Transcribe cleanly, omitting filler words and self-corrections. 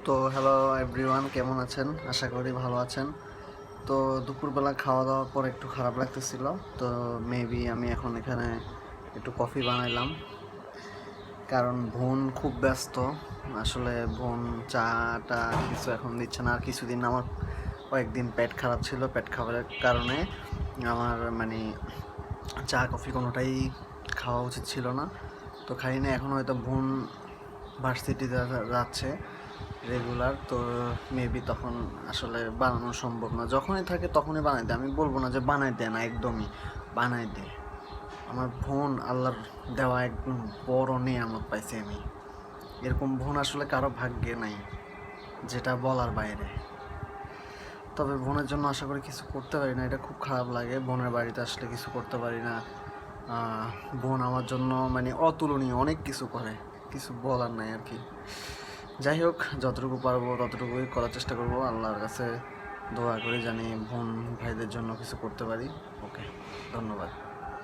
তো hello everyone, কেমন আছেন? আশা করি ভালো আছেন। তো দুপুরবেলা খাওয়া দাওয়ার পর একটু খারাপ লাগতেছিল, তো মেবি আমি এখন এখানে একটু কফি বানাইলাম, কারণ বোন খুব ব্যস্ত। আসলে বোন চাটা কিছু এখন দিচ্ছে না। আর কিছুদিন আমার কয়েকদিন পেট খারাপ ছিল, পেট খাবারের কারণে আমার চা কফি কোনোটাই খাওয়া উচিত ছিল না, তো খাই না। এখন হয়তো বোন ভার্সিটিতে যাচ্ছে রেগুলার, তো মেবি তখন আসলে বানানো সম্ভব না। যখনই থাকে তখনই বানাই দেয়, আমি বলবো না যে বানাই দেয় না, একদমই বানাই দেয়। আমার বোন আল্লাহর দেওয়া একদম বড় নেয়ামত পাইছি আমি। এরকম বোন আসলে কারো ভাগ্যে নাই, যেটা বলার বাইরে। তবে বোনের জন্য আশা করি কিছু করতে পারি না, এটা খুব খারাপ লাগে। বোনের বাড়িতে আসলে কিছু করতে পারি না। বোন আমার জন্য অতুলনীয়, অনেক কিছু করে, কিছু বলার নাই আর কি। যাই হোক, যতটুকু পারবো ততটুকুই করার চেষ্টা করবো। আল্লাহর কাছে দোয়া করি জানি বোন ভাইদের জন্য কিছু করতে পারি। ওকে, ধন্যবাদ।